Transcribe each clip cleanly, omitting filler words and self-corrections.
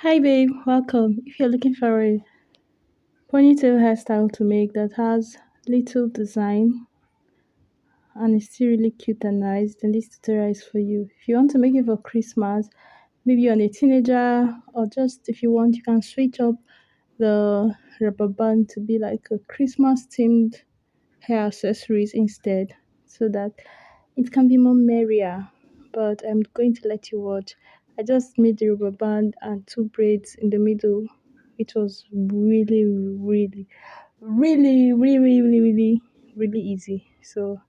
Hi babe, welcome. If you're looking for a ponytail hairstyle to make that has little design and is still really cute and nice, then this tutorial is for you. If you want to make it for Christmas, maybe you're a teenager, or just if you want, you can switch up the rubber band to be like a Christmas themed hair accessories instead, so that it can be more merrier. But I'm going to let you watch. I just made the rubber band and two braids in the middle. It was really easy. So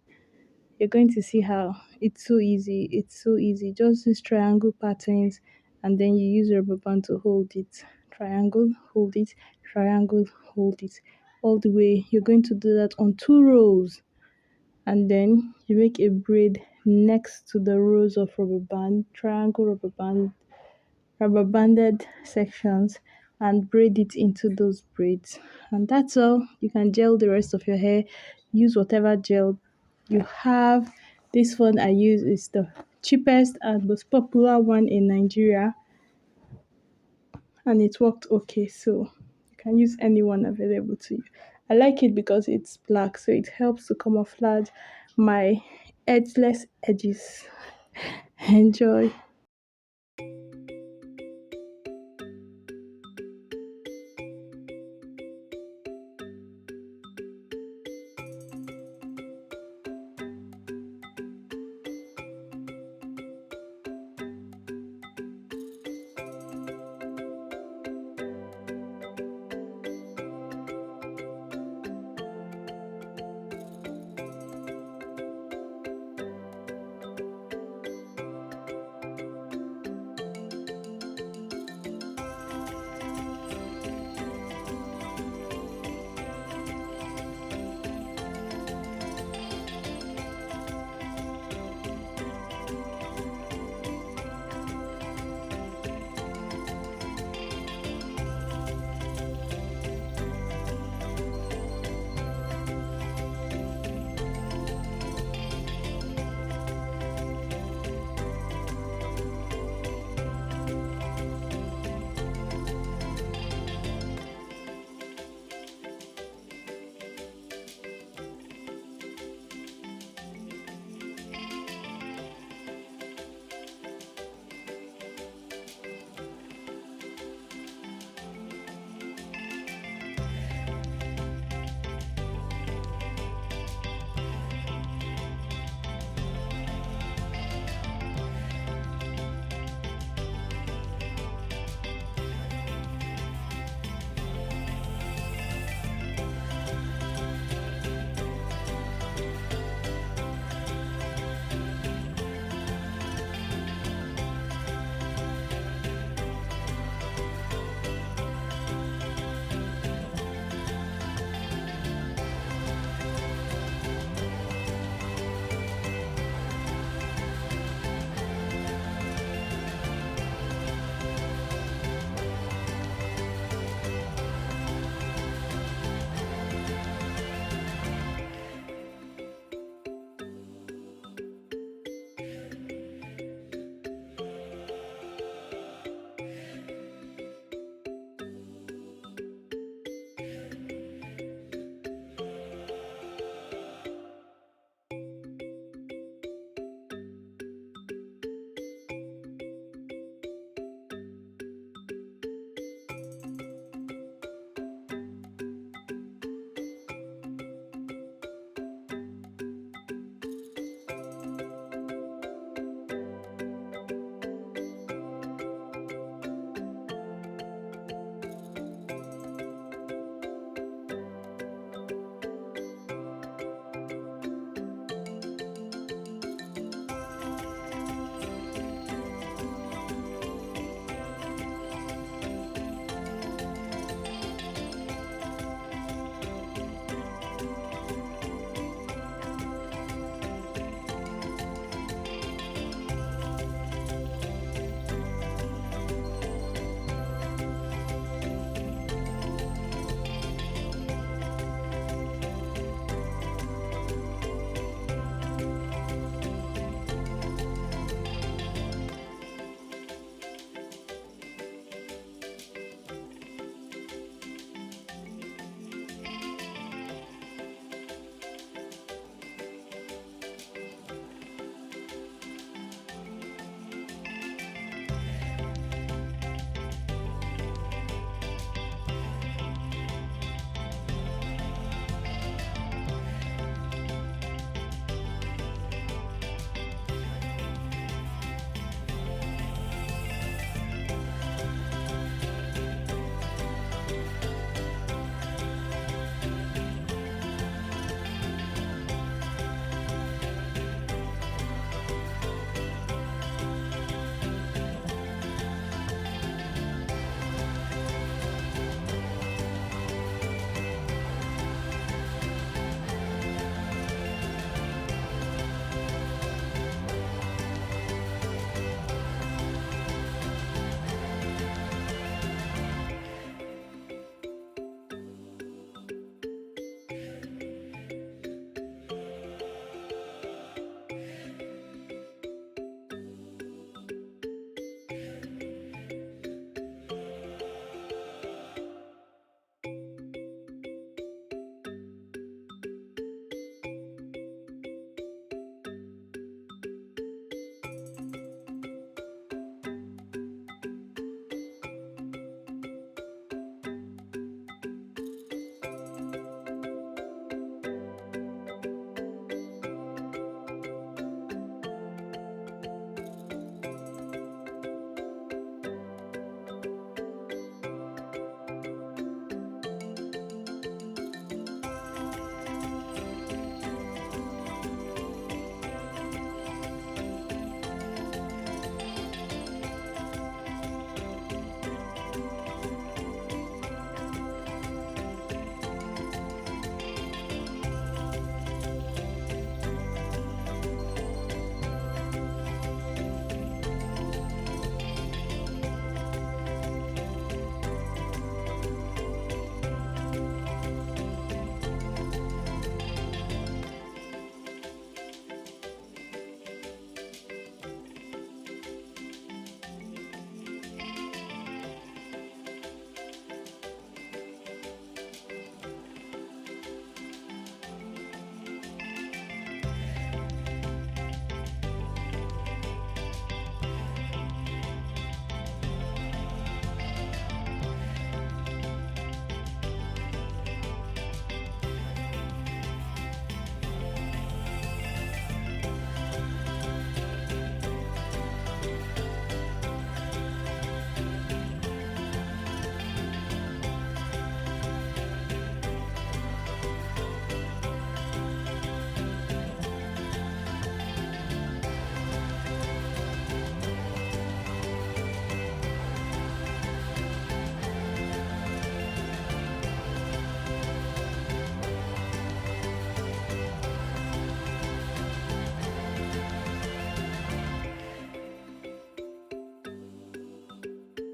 you're going to see how it's so easy. It's so easy. Just these triangle patterns, and then you use rubber band to hold it. Triangle, hold it, triangle, hold it. All the way. You're going to do that on two rows, and then you make a braid next to the rows of rubber band, triangle rubber banded sections, and braid it into those braids. And that's all. You can gel the rest of your hair. Use whatever gel you have. This one I use is the cheapest and most popular one in Nigeria, and it worked okay. So you can use any one available to you. I like it because it's black, so it helps to camouflage my edgeless edges. Enjoy.